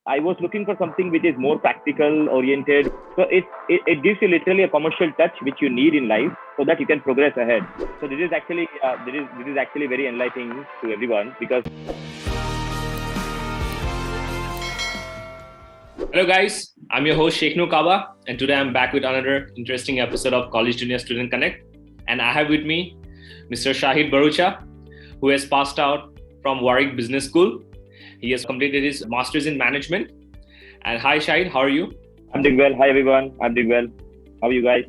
I was looking for something which is more practical oriented. So it gives you literally a commercial touch which you need in life so that you can progress ahead. So this is actually very enlightening to everyone because. Hello guys, I'm your host Sheikh Kaba, and today I'm back with another interesting episode of College Junior Student Connect. And I have with me Mr. Saïd Barucha, who has passed out from Warwick Business School. He has completed his Masters in Management. And hi Saïd, how are you? I'm doing well. Hi everyone, I'm doing well. How are you guys?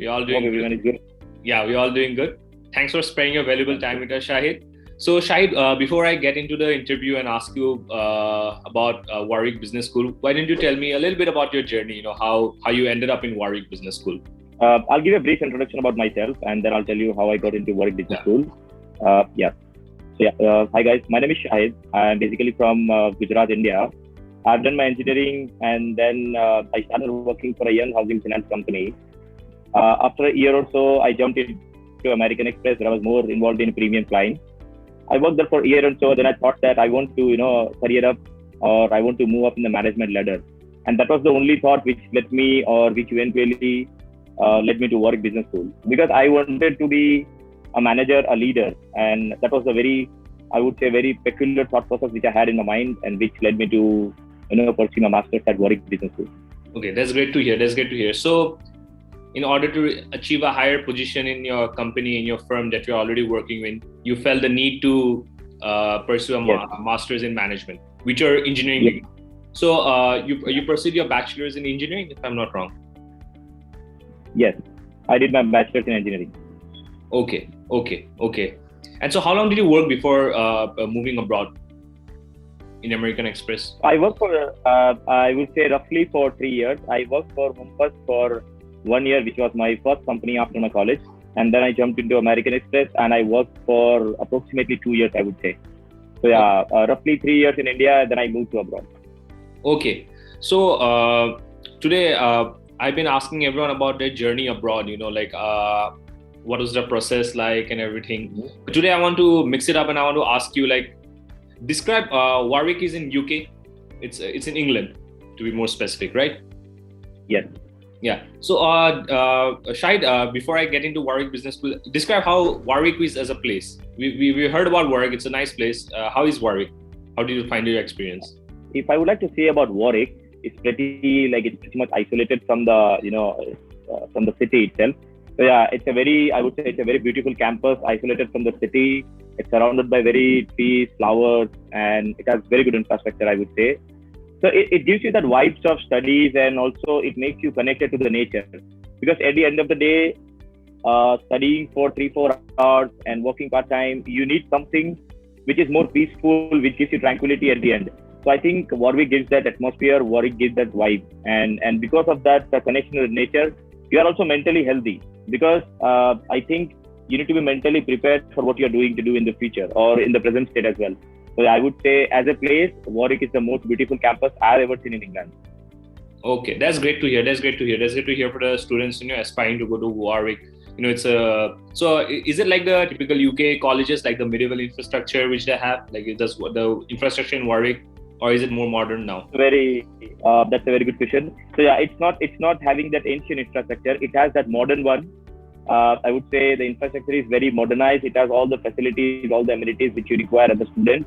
We're all doing Hope everyone is good. Yeah, we're all doing good. Thanks for sparing your valuable time with us, Saïd. So Saïd, before I get into the interview and ask you about Warwick Business School, why don't you tell me a little bit about your journey, how you ended up in Warwick Business School? I'll give a brief introduction about myself and then I'll tell you how I got into Warwick Business School. Hi guys, my name is Saïd. I'm basically from Gujarat, India. I've done my engineering and then I started working for a young housing finance company. After a year or so, I jumped into American Express where I was more involved in premium clients. I worked there for a year or so, then I thought that I want to, career up or I want to move up in the management ladder. And that was the only thought which led me or which eventually led me to Warwick Business School. Because I wanted to be a manager, a leader. And that was a very peculiar thought process which I had in my mind and which led me to, pursue my master's at Warwick Business School. Okay, that's great to hear. So, in order to achieve a higher position in your company, in your firm that you're already working in, you felt the need to pursue a master's in management, which are engineering degree. So you pursued your bachelor's in engineering, if I'm not wrong. Yes, I did my bachelor's in engineering. Okay. And so how long did you work before moving abroad in American Express? I worked for, I would say roughly for 3 years. I worked for Mumbai for 1 year, which was my first company after my college. And then I jumped into American Express and I worked for approximately 2 years, I would say. So roughly 3 years in India, then I moved to abroad. Okay. So today I've been asking everyone about their journey abroad, what was the process like and everything. Mm-hmm. Today I want to mix it up and I want to ask you, describe Warwick is in UK. It's in England, to be more specific, right? Yes. Yeah. So, Saïd, before I get into Warwick Business School, describe how Warwick is as a place. We heard about Warwick. It's a nice place. How is Warwick? How did you find your experience? If I would like to say about Warwick, it's pretty much isolated from the from the city itself. So it's a very beautiful campus, isolated from the city. It's surrounded by very trees, flowers, and it has very good infrastructure, I would say. So it gives you that vibes of studies and also it makes you connected to the nature. Because at the end of the day, studying for 3-4 hours and working part-time, you need something which is more peaceful, which gives you tranquility at the end. So I think Warwick gives that atmosphere, Warwick gives that vibe. And because of that connection with nature, you are also mentally healthy. Because I think you need to be mentally prepared for what you're doing to do in the future or in the present state as well. So I would say as a place, Warwick is the most beautiful campus I've ever seen in England. Okay, that's great to hear. That's great to hear for the students, aspiring to go to Warwick. So is it like the typical UK colleges, like the medieval infrastructure which they have? Like is this the infrastructure in Warwick, or is it more modern now? That's a very good question. So it's not having that ancient infrastructure. It has that modern one. I would say the infrastructure is very modernized. It has all the facilities, all the amenities which you require as a student.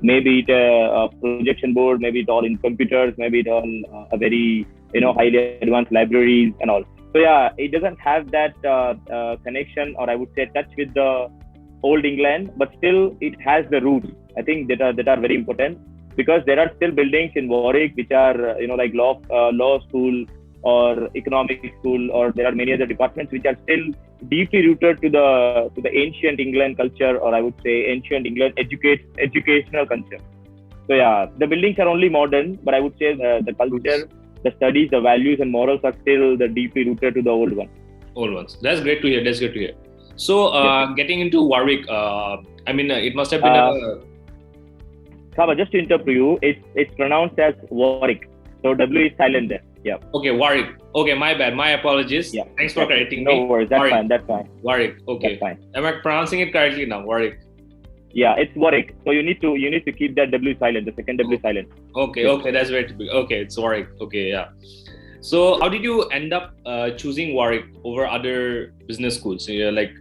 Maybe it a projection board, maybe it all in computers, maybe it all a very highly advanced libraries and all. So it doesn't have that connection, or I would say touch with the old England, but still it has the roots. I think that are very important because there are still buildings in Warwick which are like law school or economic school, or there are many other departments which are still deeply rooted to the ancient England culture, or I would say ancient England educational culture. So the buildings are only modern, but I would say the culture, the studies, the values and morals are still deeply rooted to the old ones. That's great to hear. So getting into Warwick, it must have been Kaba, just to interrupt you, it's pronounced as Warwick. So W is silent there. Yeah. Okay, Warwick. Okay, my bad. My apologies. Yeah. Thanks for correcting me. No worries. That's fine. Warwick. Okay. That's fine. Am I pronouncing it correctly now? Warwick. Yeah, it's Warwick. So you need to keep that W silent, the second W silent. Okay, that's very typical. Okay, it's Warwick. Okay, yeah. So how did you end up choosing Warwick over other business schools? So you're like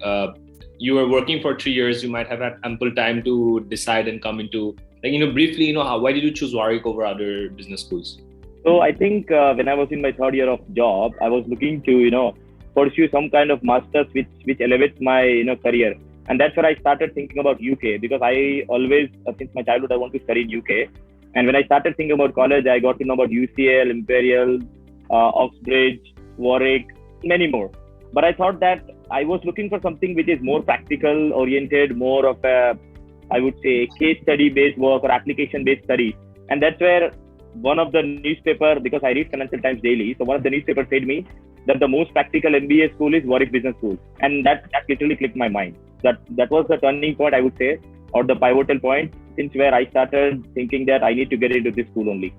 you were working for 3 years. You might have had ample time to decide and come into briefly. Why did you choose Warwick over other business schools? So I think when I was in my third year of job, I was looking to pursue some kind of masters which elevates my career. And that's where I started thinking about UK, because I always, since my childhood, I want to study in UK. And when I started thinking about college, I got to know about UCL, Imperial, Oxbridge, Warwick, many more. But I thought that I was looking for something which is more practical oriented, more of a, I would say, case study based work or application based study. And that's where one of the newspaper, because I read Financial Times daily, so one of the newspapers said me that the most practical MBA school is Warwick Business School. And that literally clicked my mind. That was the turning point, I would say, or the pivotal point, since where I started thinking that I need to get into this school only.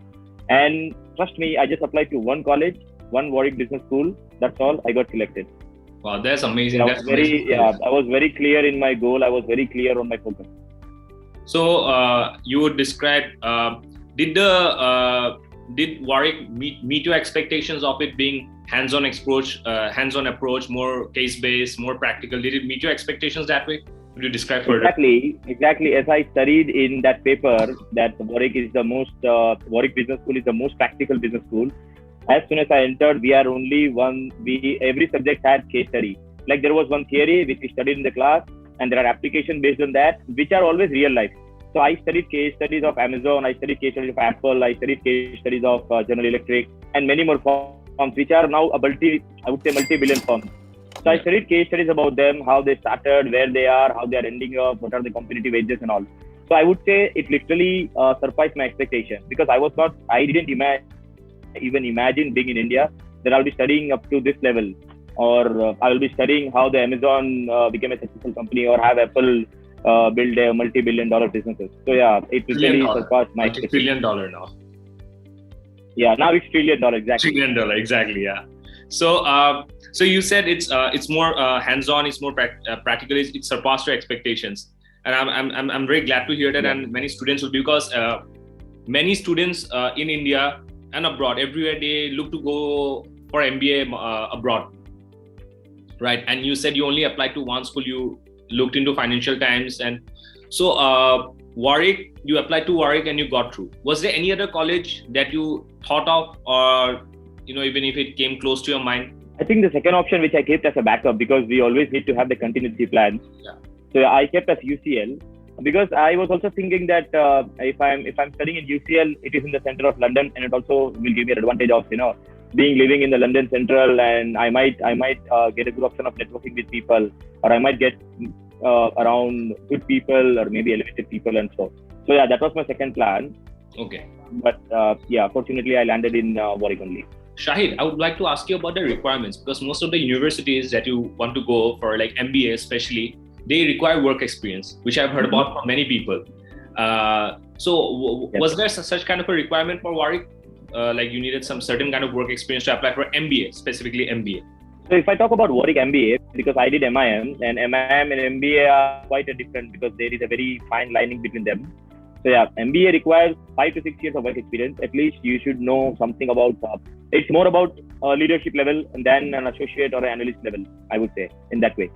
And trust me, I just applied to one college, one Warwick Business School. That's all. I got selected. Wow, that's amazing. I was very clear in my goal. I was very clear on my focus. So you would describe, did Warwick meet your expectations of it being hands-on approach, more case-based, more practical? Did it meet your expectations that way? Could you describe further? Exactly. As I studied in that paper, that Warwick Business School is the most practical business school. As soon as I entered, every subject had case study. Like there was one theory which we studied in the class, and there are applications based on that, which are always real life. So I studied case studies of Amazon, I studied case studies of Apple, I studied case studies of General Electric, and many more firms, which are now multi-billion firms. So I studied case studies about them, how they started, where they are, how they are ending up, what are the competitive edges and all. So I would say it literally surpassed my expectation, because I didn't even imagine being in India that I'll be studying up to this level, or I will be studying how the Amazon became a successful company, or have Apple build a multi-billion-dollar businesses. So yeah, it really surpassed my expectation. $1 trillion now. Yeah, now it's $1 trillion, exactly. $1 trillion, exactly, yeah. So you said it's more hands-on, it's more practical. It surpassed your expectations, and I'm very glad to hear that. Yeah. And many students will, because many students in India and abroad, everywhere they look to go for MBA abroad, right? And you said you only applied to one school. You looked into Financial Times, and so Warwick, you applied to Warwick and you got through. Was there any other college that you thought of, or even if it came close to your mind? I think the second option, which I kept as a backup, because we always need to have the contingency plans. Yeah. So I kept as UCL, because I was also thinking that if I'm studying in UCL, it is in the center of London, and it also will give me an advantage of living in the London Central, and I might get a good option of networking with people, or I might get around good people, or maybe elevated people, and so yeah, that was my second plan. Okay. But fortunately I landed in Warwick only. Shahid, I would like to ask you about the requirements, because most of the universities that you want to go for, like MBA especially, they require work experience, which I've heard about from many people. So was there such kind of a requirement for Warwick? Like you needed some certain kind of work experience to apply for MBA, specifically MBA? So if I talk about Warwick MBA, because I did MIM, and MIM and MBA are quite different, because there is a very fine lining between them. So yeah, MBA requires 5 to 6 years of work experience. At least you should know something about, it's more about leadership level than an associate or an analyst level, I would say, in that way.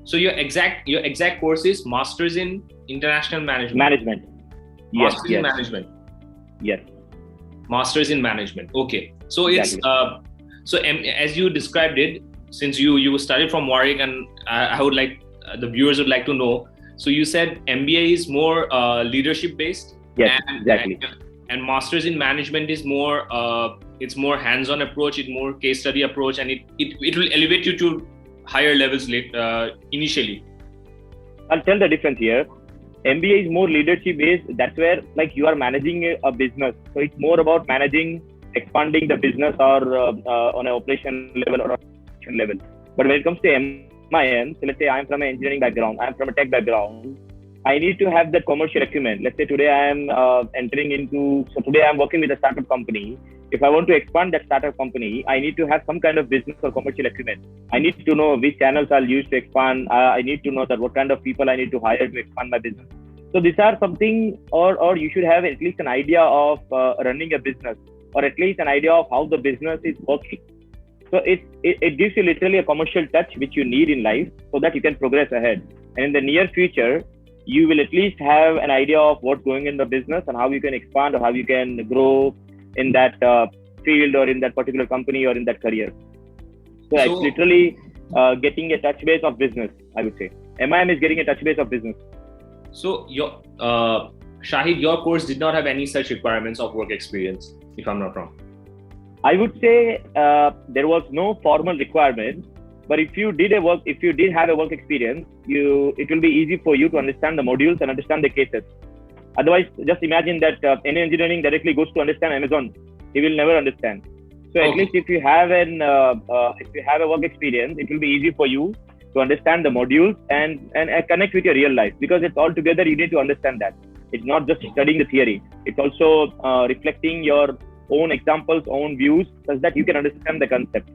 So your exact course is Masters in International Management? Management. Yes. Masters in Management? Yes. Masters in Management. Okay. So exactly. It's, as you described it, since you studied from Warwick, and I would like, the viewers would like to know, so you said MBA is more leadership based. Yes, exactly. And Masters in Management is more, it's more hands-on approach, it's more case study approach, and it will elevate you to higher levels initially. I'll tell the difference here. MBA is more leadership based. That's where like you are managing a business. So it's more about expanding the business, or on an operation level or operation level. But when it comes to MIM, so let's say I'm from an engineering background, I'm from a tech background, I need to have that commercial acumen. Let's say today I am today I'm working with a startup company, if I want to expand that startup company, I need to have some kind of business or commercial acumen. I need to know which channels I'll use to expand. I need to know that what kind of people I need to hire to expand my business. So these are something, or you should have at least an idea of running a business, or at least an idea of how the business is working. So it gives you literally a commercial touch which you need in life so that you can progress ahead. And in the near future, you will at least have an idea of what's going in the business and how you can expand or how you can grow in that field or in that particular company or in that career. So it's literally getting a touch base of business, I would say. MIM is getting a touch base of business. So your Shahid, your course did not have any such requirements of work experience, if I'm not wrong. I would say there was no formal requirement, but if you did have a work experience, it will be easy for you to understand the modules and understand the cases. Otherwise, just imagine that any engineering directly goes to understand Amazon. He will never understand. So at least if you have a work experience, it will be easy for you to understand the modules and connect with your real life, because it's all together. You need to understand that it's not just studying the theory. It's also reflecting your own examples, own views, such that you can understand the concept.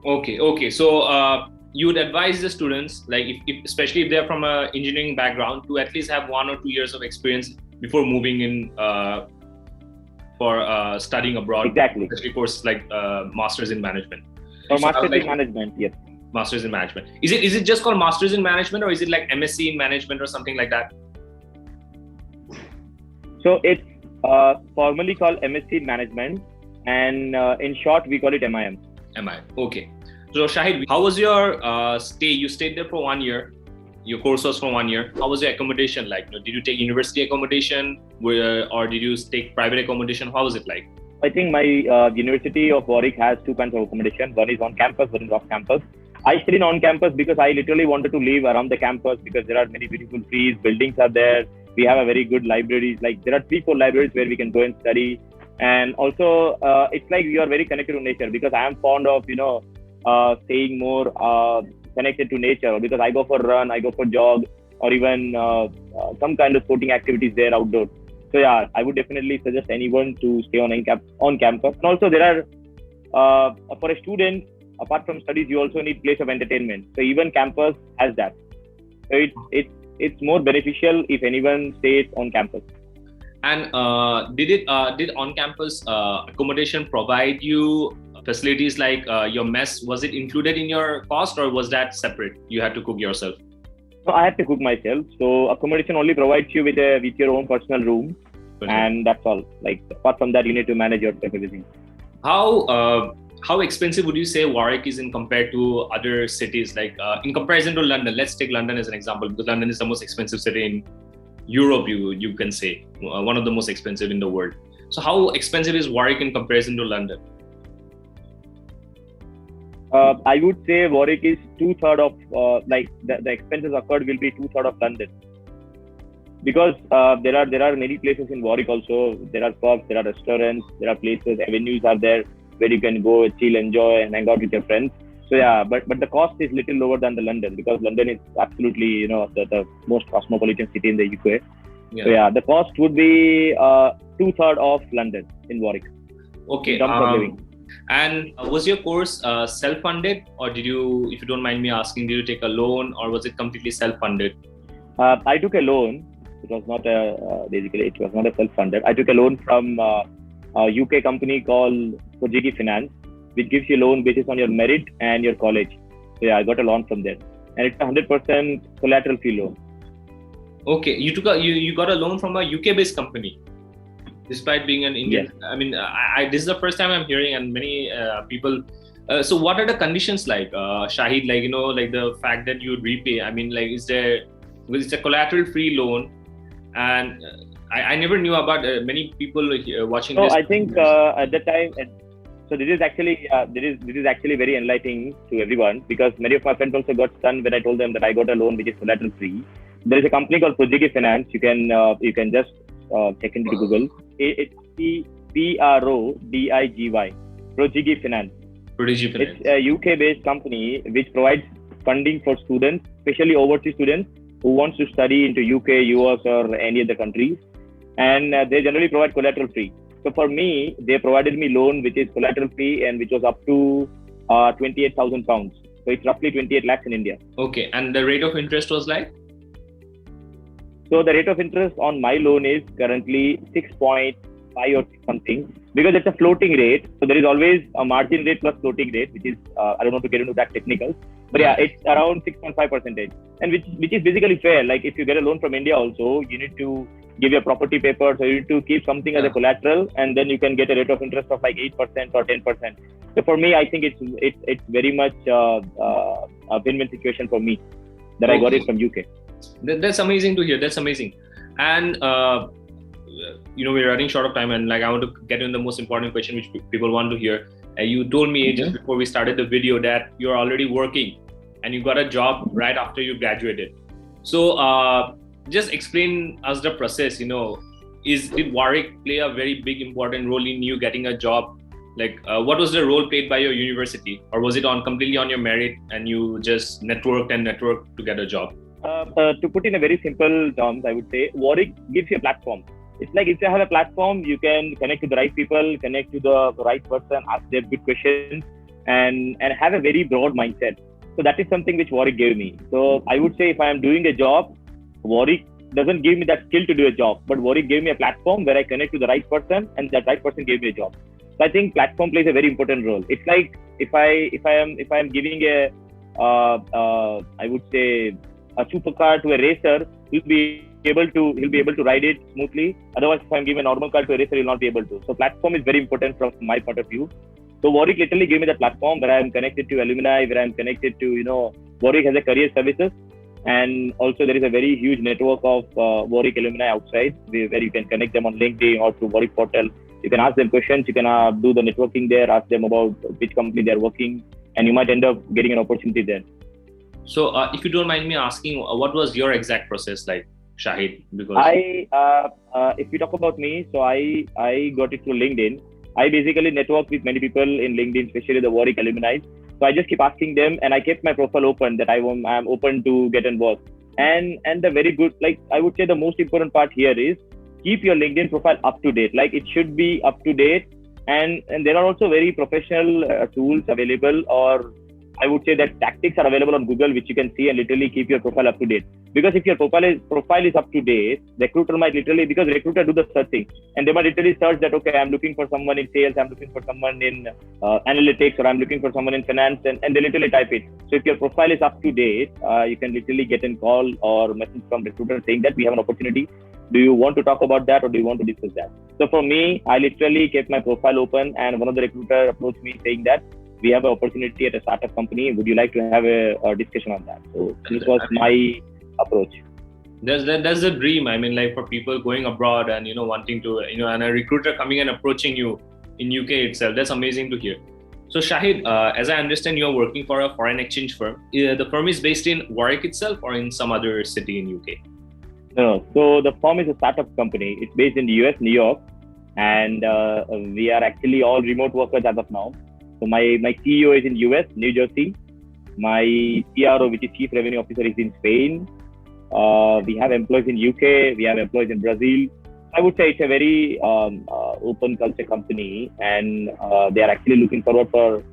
Okay. So you would advise the students, like especially if they're from an engineering background, to at least have 1 or 2 years of experience before moving in for studying abroad. Exactly. Especially courses like Masters in Management. Or Masters in Management, yes. Masters in Management. Is it just called Masters in Management, or is it like MSc in Management or something like that? So it's formally called MSc in Management, and in short, we call it MIM. MIM. Okay. So Shahid, how was your stay? You stayed there for 1 year. Your course was for 1 year. How was your accommodation like? Did you take university accommodation, or did you take private accommodation? How was it like? I think my University of Warwick has 2 kinds of accommodation. One is on campus, one is off campus. I stayed on campus because I literally wanted to live around the campus, because there are many beautiful trees, buildings are there. We have a very good libraries. Like there are 3-4 libraries where we can go and study. And also it's like you are very connected to nature, because I am fond of, staying more connected to nature, because I go for run, I go for jog, or even some kind of sporting activities there outdoors. So yeah, I would definitely suggest anyone to stay on campus. And also there are, for a student, apart from studies, you also need place of entertainment. So even campus has that. So it's more beneficial if anyone stays on campus. And did on-campus accommodation provide you facilities like your mess? Was it included in your cost, or was that separate? You had to cook yourself? So I had to cook myself. So accommodation only provides you with your own personal room, and that's all. Like apart from that, you need to manage yourself everything. How expensive would you say Warwick is in compared to other cities? Like in comparison to London, let's take London as an example, because London is the most expensive city in Europe, you can say, one of the most expensive in the world. So how expensive is Warwick in comparison to London? I would say Warwick is 2/3 of the expenses occurred will be 2/3 of London, because there are many places in Warwick also. There are pubs, there are restaurants, there are places, avenues are there where you can go, chill, enjoy, and hang out with your friends. So yeah, but the cost is little lower than the London, because London is absolutely the most cosmopolitan city in the UK. Yeah. So yeah, the cost would be 2/3 of London in Warwick. Okay. In terms of living. And was your course self-funded, or did you, if you don't mind me asking, did you take a loan, or was it completely self-funded? I took a loan. It was not a self-funded. I took a loan from a UK company called Projigi Finance, which gives you loan based on your merit and your college. So yeah, I got a loan from there, and it's a 100% collateral-free loan. Okay, you got a loan from a UK-based company, despite being an Indian. Yes. I mean, this is the first time I'm hearing, and many people. So what are the conditions like, Shahid? Like the fact that you repay. I mean, like, it's a collateral-free loan, and I never knew about many people watching this. So I think at the time. So this is actually very enlightening to everyone, because many of my friends also got stunned when I told them that I got a loan which is collateral free. There is a company called Projigi Finance. You can just check into Google. It's PRODIGY. Projigi Finance. Projigi Finance. It's a UK-based company which provides funding for students, especially overseas students who wants to study into UK, US, or any other countries, and they generally provide collateral free. So for me, they provided me loan which is collateral free and which was up to 28,000 pounds. So it's roughly 28 lakhs in India. Okay, and the rate of interest was like? So the rate of interest on my loan is currently 6.5 or something, because it's a floating rate. So there is always a margin rate plus floating rate, which is, I don't want to get into that technical, but yeah, it's around 6.5%. And which is basically fair. Like if you get a loan from India also, you need to give your property papers, so you need to keep something as a collateral, and then you can get a rate of interest of like 8% or 10%. So for me, I think it's very much a win-win situation for me that I got it from UK. That's amazing to hear. That's amazing. And we're running short of time, and like I want to get in the most important question which people want to hear. You told me just before we started the video that you're already working and you got a job right after you graduated. So just explain us the process. Did Warwick play a very big important role in you getting a job? Like what was the role played by your university, or was it completely on your merit and you just networked to get a job? To put in a very simple terms, I would say Warwick gives you a platform. It's like if you have a platform, you can connect to the right people, connect to the right person, ask them good questions, and have a very broad mindset. So that is something which Warwick gave me. So I would say if I am doing a job, Warwick doesn't give me that skill to do a job, but Warwick gave me a platform where I connect to the right person, and that right person gave me a job. So I think platform plays a very important role. It's like if I am giving I would say a supercar to a racer, he'll be able to ride it smoothly. Otherwise, if I'm giving a normal car to a racer, he'll not be able to. So platform is very important from my point of view. So Warwick literally gave me the platform where I am connected to alumni, where I am connected to, Warwick has a career services. And also there is a very huge network of Warwick alumni outside where you can connect them on LinkedIn or through Warwick portal. You can ask them questions, you can do the networking there, ask them about which company they're working, and you might end up getting an opportunity there. So if you don't mind me asking, what was your exact process like, Shahid? Because if we talk about me, so I got it through LinkedIn. I basically network with many people in LinkedIn, especially the Warwick alumni. So I just keep asking them, and I kept my profile open that I am open to get and work. And the very good, like I would say the most important part here is keep your LinkedIn profile up to date. Like it should be up to date. And there are also very professional tools available, or I would say that tactics are available on Google, which you can see and literally keep your profile up to date. Because if your profile is up to date, recruiter might literally, because recruiter do the searching, and they might literally search that, okay, I'm looking for someone in sales, I'm looking for someone in analytics, or I'm looking for someone in finance, and they literally type it. So if your profile is up to date, you can literally get a call or message from recruiter saying that we have an opportunity. Do you want to talk about that, or do you want to discuss that? So for me, I literally kept my profile open, and one of the recruiters approached me saying that we have an opportunity at a startup company. Would you like to have a discussion on that? So this was my approach. That's the dream. I mean, like for people going abroad and wanting to and a recruiter coming and approaching you in UK itself. That's amazing to hear. So Shahid, as I understand, you're working for a foreign exchange firm. The firm is based in Warwick itself or in some other city in UK? No. So the firm is a startup company. It's based in the US, New York, and we are actually all remote workers as of now. So my CEO is in US, New Jersey. My CRO, which is Chief Revenue Officer, is in Spain. We have employees in UK. We have employees in Brazil. I would say it's a very open culture company, and they are actually looking forward for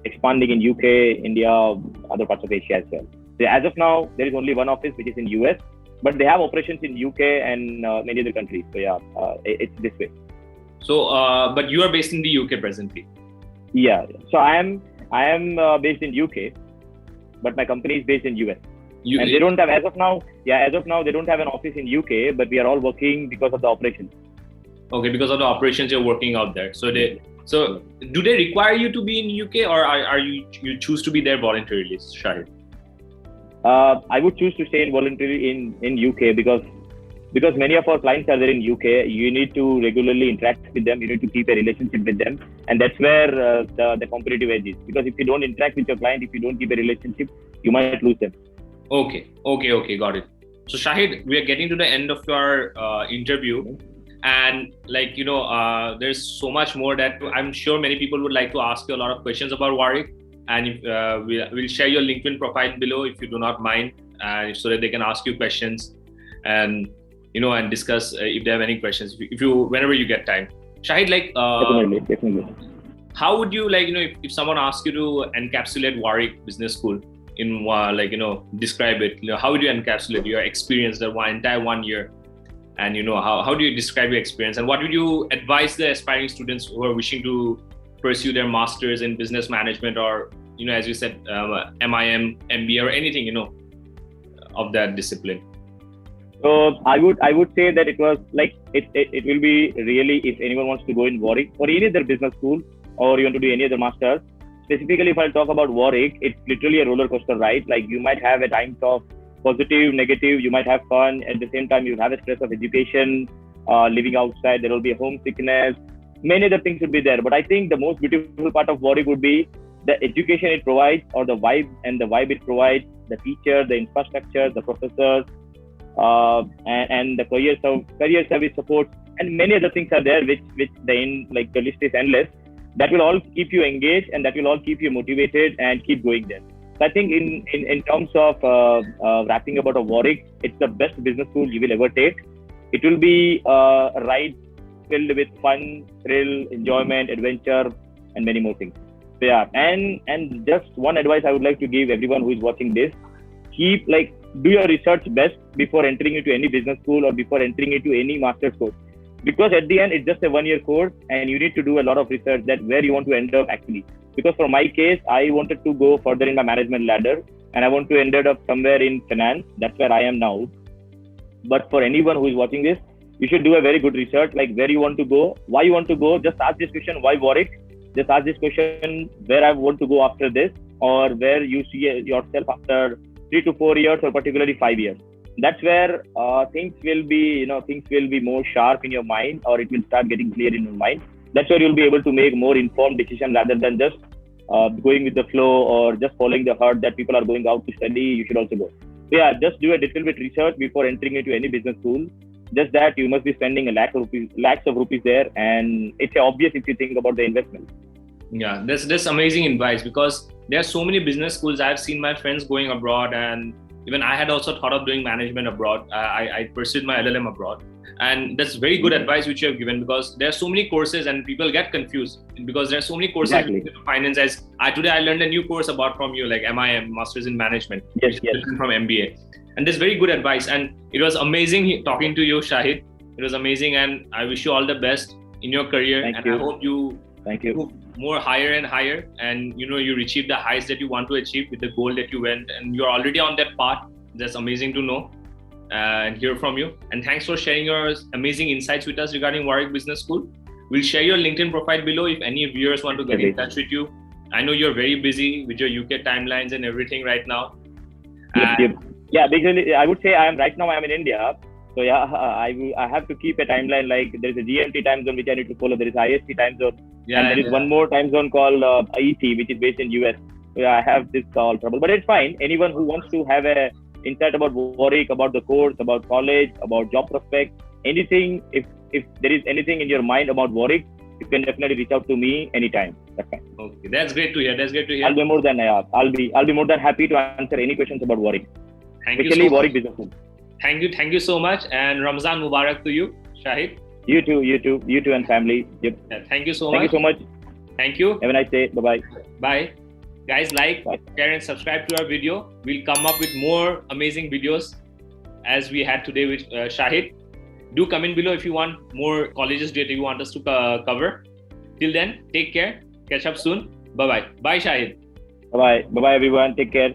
expanding in UK, India, other parts of Asia as well. So as of now, there is only one office, which is in US, but they have operations in UK and many other countries. So yeah, it's this way. So, but you are based in the UK presently. Yeah. So I am based in UK, but my company is based in US. And they don't have, as of now, they don't have an office in UK, but we are all working because of the operations. Okay, because of the operations, you're working out there. So do they require you to be in UK, or are you choose to be there voluntarily, Shahid? I would choose to stay voluntarily in UK because many of our clients are there in UK. You need to regularly interact with them. You need to keep a relationship with them. And that's where the competitive edge is. Because if you don't interact with your client, if you don't keep a relationship, you might lose them. Okay, got it. So Shahid, we are getting to the end of your interview. And there's so much more that I'm sure many people would like to ask you a lot of questions about Warwick. And we'll share your LinkedIn profile below if you do not mind, so that they can ask you questions and and discuss if they have any questions. If you whenever you get time. Shahid, Definitely. how would you if someone asks you to encapsulate Warwick Business School in describe it, how would you encapsulate your experience the entire 1 year, and how do you describe your experience, and what would you advise the aspiring students who are wishing to pursue their masters in business management, or as you said, MIM, MBA, or anything of that discipline? So I would say that it was it will be really, if anyone wants to go in Warwick or any other business school, or you want to do any other masters. Specifically, if I'll talk about Warwick, it's literally a roller coaster ride. Like, you might have at times of positive, negative, you might have fun. At the same time, you have a stress of education, living outside, there will be a homesickness, many other things would be there. But I think the most beautiful part of Warwick would be the education it provides, or the vibe it provides, the teacher, the infrastructure, the professors, and the career service support, and many other things are there, which the list is endless. That will all keep you engaged, and that will all keep you motivated and keep going there. So I think in terms of wrapping about Warwick, it's the best business school you will ever take. It will be a ride filled with fun, thrill, enjoyment, adventure, and many more things. So yeah, and just one advice I would like to give everyone who is watching this: do your research best before entering into any business school or before entering into any master's course. Because at the end, it's just a 1 year course, and you need to do a lot of research that where you want to end up actually. Because for my case, I wanted to go further in my management ladder, and I want to end up somewhere in finance. That's where I am now. But for anyone who is watching this, you should do a very good research, like where you want to go, why you want to go. Just ask this question, why Warwick? Just ask this question, where I want to go after this, or where you see yourself after 3 to 4 years, or particularly 5 years. That's where things will be more sharp in your mind, or it will start getting clear in your mind. That's where you'll be able to make more informed decisions rather than just going with the flow, or just following the herd that people are going out to study. You should also go. So yeah, just do a little bit research before entering into any business school. Just that you must be spending lakhs of rupees there, and it's obvious if you think about the investment. Yeah, that's amazing advice, because there are so many business schools. I've seen my friends going abroad, and even I had also thought of doing management abroad. I pursued my LLM abroad, and that's very good advice which you have given, because there are so many courses and people get confused because there are so many courses related to finance. Today I learned a new course from you, like MIM, Masters in Management, yes. From MBA, and that's very good advice. And it was amazing talking to you, Shahid. It was amazing, and I wish you all the best in your career. Thank you. I hope you move more higher and higher, and you achieve the heights that you want to achieve with the goal that you went, and you're already on that path. That's amazing to know and hear from you. And thanks for sharing your amazing insights with us regarding Warwick Business School. We'll share your LinkedIn profile below if any viewers want to get in touch with you. I know you're very busy with your UK timelines and everything right now. Yeah, basically I would say I'm in India. So yeah, I have to keep a timeline. Like, there's a GMT time zone which I need to follow. There is IST time zone, and there is one more time zone called IET, which is based in US. So yeah, I have this all trouble, but it's fine. Anyone who wants to have a insight about Warwick, about the course, about college, about job prospects, anything. If there is anything in your mind about Warwick, you can definitely reach out to me anytime. That's fine. Okay, that's great to hear. I'll be more than happy to answer any questions about Warwick, especially Warwick Business School. Thank you so much, and Ramzan Mubarak to you, Shahid. You too, and family. Yep. Yeah, thank you so much. Thank you. Have a nice day. Bye. Bye. Guys, share, and subscribe to our video. We'll come up with more amazing videos as we had today with Shahid. Do comment below if you want more colleges that you want us to cover. Till then, take care. Catch up soon. Bye-bye. Bye, Shahid. Bye-bye. Bye-bye, everyone. Take care.